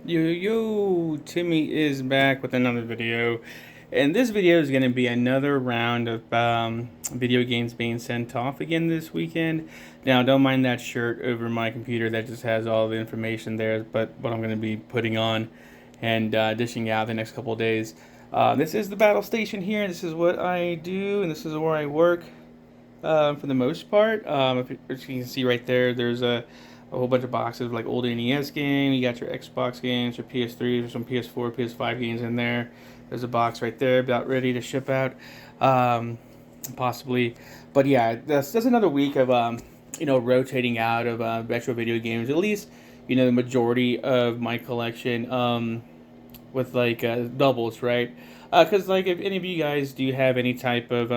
Yo, Timmy is back with another video. And this video is going to be another round of video games being sent off again this weekend. Now, don't mind that shirt over my computer that just has all the information there, but what I'm going to be putting on and dishing out the next couple of days. This is the battle station here. This is what I do, and this is where I work for the most part. If you can see right there, there's a whole bunch of boxes of like old NES game. You got your Xbox games, your PS3, there's some PS4, PS5 games in there. There's a box right there about ready to ship out, possibly. But yeah, that's another week of rotating out of retro video games. At least the majority of my collection with like doubles, right? Because like if any of you guys do have any type of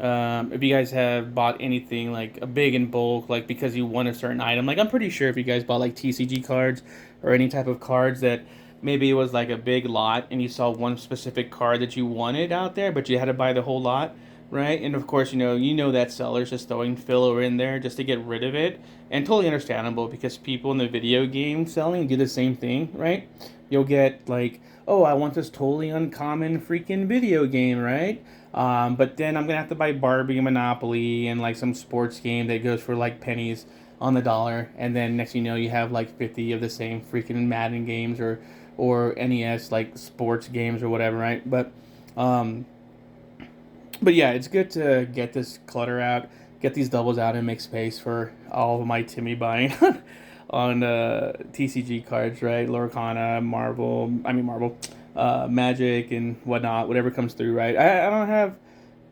if you guys have bought anything like a big in bulk, like because you want a certain item, like I'm pretty sure if you guys bought like TCG cards or any type of cards that maybe it was like a big lot and you saw one specific card that you wanted out there, but you had to buy the whole lot, right? And of course, you know that seller's just throwing filler in there just to get rid of it, and totally understandable because people in the video game selling do the same thing, right? You'll get like, oh, I want this totally uncommon freaking video game, right? But then I'm gonna have to buy Barbie and Monopoly and like some sports game that goes for like pennies on the dollar, and then next thing you know, you have like 50 of the same freaking Madden games or NES like sports games or whatever, right? Um, but yeah, it's good to get this clutter out, get these doubles out, and make space for all of my Timmy buying on TCG cards, right? Lorcana, Marvel, Magic, and whatnot, whatever comes through, right? I don't have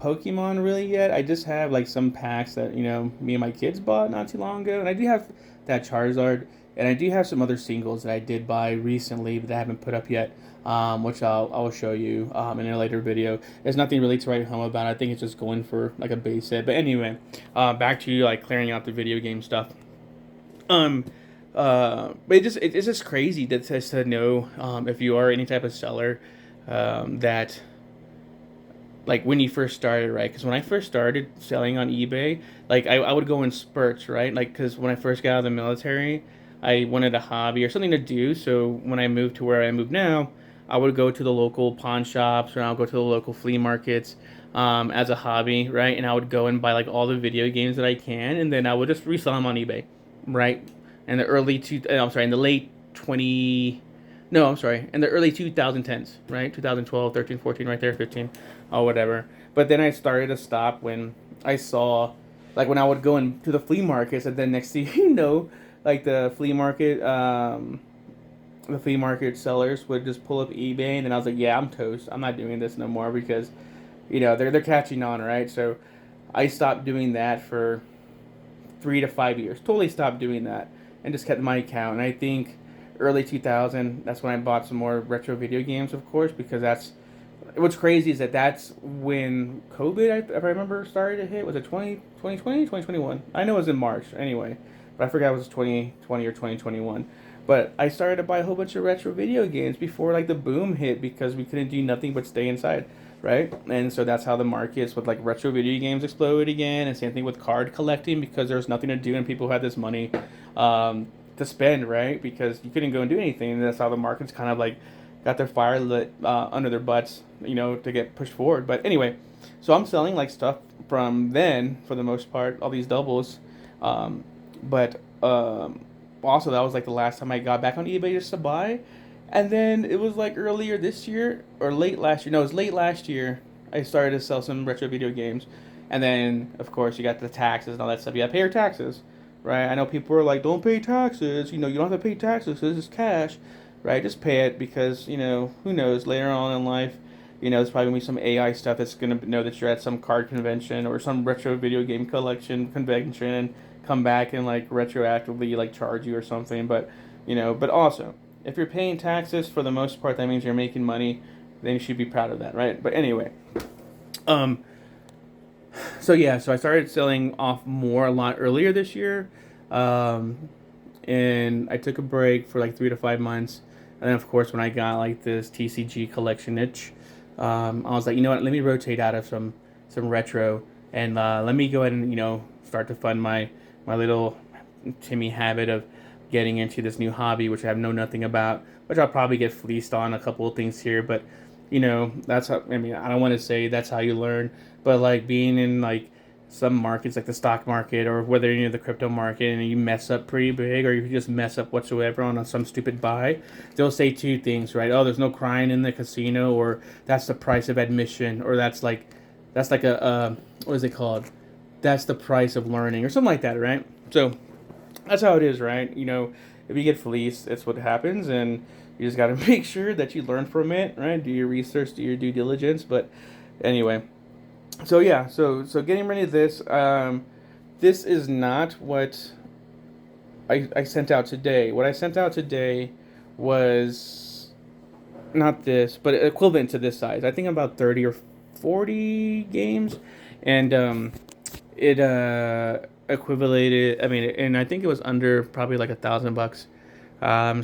Pokemon really yet. I just have like some packs that me and my kids bought not too long ago, and I do have that Charizard, and I do have some other singles that I did buy recently, but I haven't put up yet. Which I'll show you in a later video. There's nothing really to write home about. I think it's just going for like a base set. But anyway, back to you like clearing out the video game stuff. Um, but it's just crazy to know if you are any type of seller that like when you first started, right? Because when I first started selling on eBay, like I would go in spurts, right? Like because when I first got out of the military, I wanted a hobby or something to do. So when I moved to where I moved now, I would go to the local pawn shops or I'll go to the local flea markets as a hobby, right? And I would go and buy like all the video games that I can, and then I would just resell them on eBay, right? In the in the late 20, no, I'm sorry, in the early 2010s, right? 2012, 13, 14, right there, 15, or whatever. But then I started to stop when I saw, like when I would go into the flea markets, and then next thing you know, like the flea market sellers would just pull up eBay, and then I was like, yeah, I'm toast. I'm not doing this no more because, they're catching on, right? So I stopped doing that for 3 to 5 years. Totally stopped doing that and just kept my account. And I think early 2000, that's when I bought some more retro video games, of course, because that's what's crazy is that's when COVID, if I remember, started to hit. Was it 2020, 2021? I know it was in March anyway, but I forgot it was 2020 or 2021. But I started to buy a whole bunch of retro video games before like the boom hit because we couldn't do nothing but stay inside, right? And so that's how the markets with like retro video games exploded again, and same thing with card collecting because there was nothing to do and people had this money to spend, right? Because you couldn't go and do anything, and that's how the markets kind of like got their fire lit under their butts, to get pushed forward. But anyway, so I'm selling like stuff from then for the most part, all these doubles, but also that was like the last time I got back on eBay just to buy. And then it was like earlier this year or late last year. No, it was late last year. I started to sell some retro video games, and then of course you got the taxes and all that stuff. You got to pay your taxes, right? I know people are like, don't pay taxes. You don't have to pay taxes. This is cash, right? Just pay it because who knows later on in life. There's probably gonna be some AI stuff that's gonna know that you're at some card convention or some retro video game collection convention and come back and like retroactively like charge you or something. But also if you're paying taxes for the most part, that means you're making money. Then you should be proud of that, right? But anyway, um, so I started selling off more a lot earlier this year, um, and I took a break for like 3 to 5 months, and then of course when I got like this TCG collection itch, I was like, you know what, let me rotate out of some retro, and let me go ahead and start to fund my little Timmy habit of getting into this new hobby, which I have know nothing about, which I'll probably get fleeced on a couple of things here, but that's how, I mean, I don't want to say that's how you learn, but like being in like some markets like the stock market or whether you're in the crypto market and you mess up pretty big or you just mess up whatsoever on some stupid buy, they'll say two things, right? Oh, there's no crying in the casino, or that's the price of admission, or that's like a what is it called? That's the price of learning or something like that, right? So that's how it is, right? If you get fleeced, that's what happens, and you just got to make sure that you learn from it, right? Do your research, do your due diligence. But anyway, so yeah, so getting ready to this. This is not what I sent out today. What I sent out today was not this, but equivalent to this size. I think about 30 or 40 games, and it equivalated. I mean, and I think it was under probably like $1,000.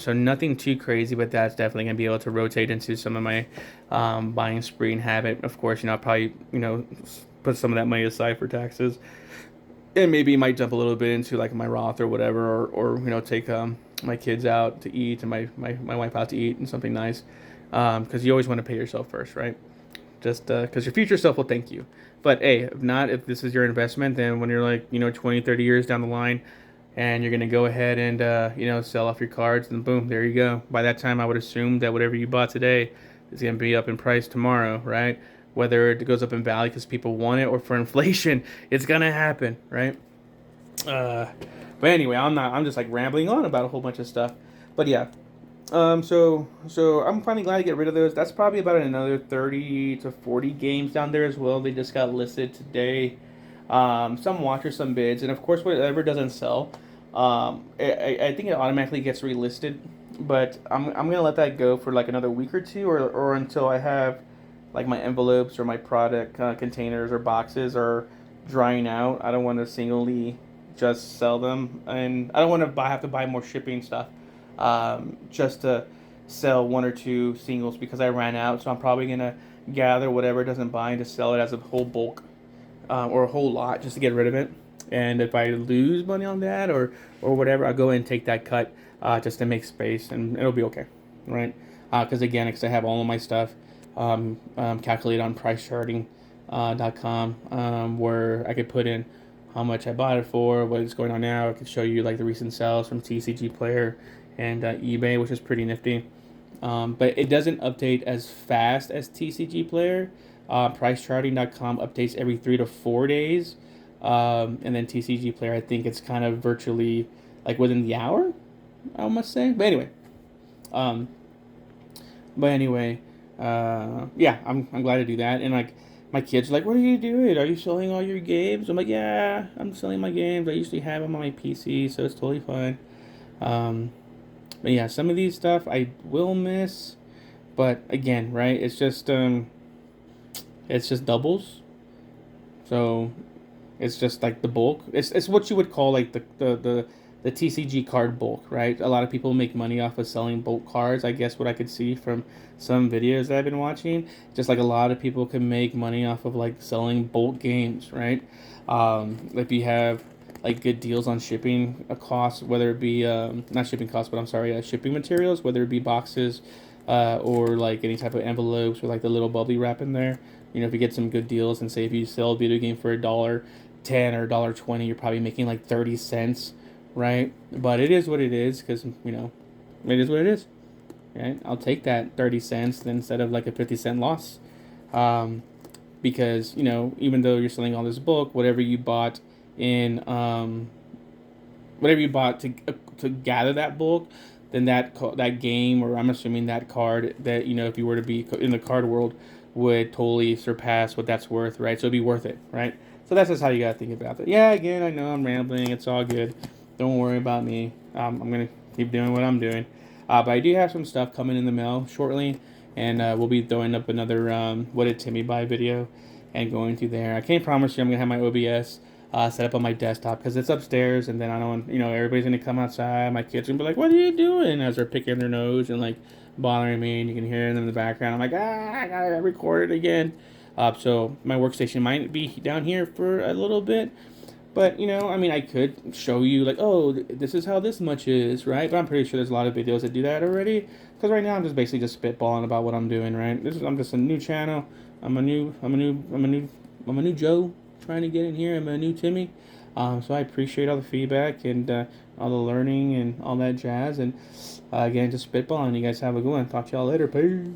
So nothing too crazy, but that's definitely gonna be able to rotate into some of my buying spree and habit. Of course, I'll probably put some of that money aside for taxes, and maybe might jump a little bit into like my Roth or whatever, or take my kids out to eat and my wife out to eat and something nice, because you always want to pay yourself first, right? Just because your future self will thank you. But hey, if this is your investment, then when you're like 20, 30 years down the line, and you're gonna go ahead and sell off your cards, and boom, there you go. By that time, I would assume that whatever you bought today is gonna be up in price tomorrow, right? Whether it goes up in value because people want it or for inflation, it's gonna happen, right? Uh, but anyway, I'm just like rambling on about a whole bunch of stuff. But yeah, so I'm finally glad to get rid of those. That's probably about another 30 to 40 games down there as well. They just got listed today. Some watchers, some bids, and of course, whatever doesn't sell, I think it automatically gets relisted. But I'm gonna let that go for like another week or two, or until I have like my envelopes or my product containers or boxes are drying out. I don't want to singly just sell them, and I don't want to have to buy more shipping stuff just to sell one or two singles because I ran out. So I'm probably gonna gather whatever doesn't buy and just sell it as a whole bulk or a whole lot just to get rid of it. And if I lose money on that or whatever, I'll go in and take that cut just to make space, and it'll be okay, right? Because again, because I have all of my stuff calculated on pricecharting.com, where I could put in how much I bought it for, what is going on now. I could show you like the recent sales from TCG Player and eBay, which is pretty nifty. But it doesn't update as fast as TCG Player. Pricecharting.com updates every 3 to 4 days. And then TCG Player, I think it's kind of virtually like within the hour, I must say. But anyway, um, yeah, I'm glad to do that. And like my kids are like, "What are you doing? Are you selling all your games?" I'm like, "Yeah, I'm selling my games. I usually have them on my PC, so it's totally fine." Um, but yeah, some of these stuff I will miss, but again, right? It's just doubles, so it's just like the bulk. It's what you would call like the TCG card bulk, right? A lot of people make money off of selling bulk cards. I guess what I could see from some videos that I've been watching, just like a lot of people can make money off of like selling bulk games, right? If you have like good deals on shipping costs, whether it be not shipping costs, but I'm sorry, shipping materials, whether it be boxes or like any type of envelopes with like the little bubbly wrap in there. If you get some good deals, and say if you sell a video game for $1.10 or $1.20, you're probably making like 30 cents, right? But it is what it is, because it is what it is. Right? I'll take that 30 cents instead of like a 50-cent loss, because even though you're selling all this bulk, whatever you bought to gather that bulk, then that game, or I'm assuming that card, that if you were to be in the card world, would totally surpass what that's worth, right? So it'd be worth it, right? So that's just how you gotta think about it. Yeah, again, I know I'm rambling. It's all good. Don't worry about me. I'm gonna keep doing what I'm doing. But I do have some stuff coming in the mail shortly, and we'll be throwing up another "What Did Timmy Buy" video and going through there. I can't promise you I'm gonna have my OBS set up on my desktop because it's upstairs, and then I don't, everybody's gonna come outside. My kids are gonna be like, "What are you doing?" as they're picking their nose and like bothering me, and you can hear them in the background. I'm like, I gotta record it again. So my workstation might be down here for a little bit, But I mean, I could show you like, oh, this is how this much is, right? But I'm pretty sure there's a lot of videos that do that already. Because right now I'm just basically just spitballing about what I'm doing, right? I'm just a new channel. I'm a new Joe trying to get in here. I'm a new Timmy. So I appreciate all the feedback and all the learning and all that jazz. And again, just spitballing. You guys have a good one. Talk to y'all later. Peace.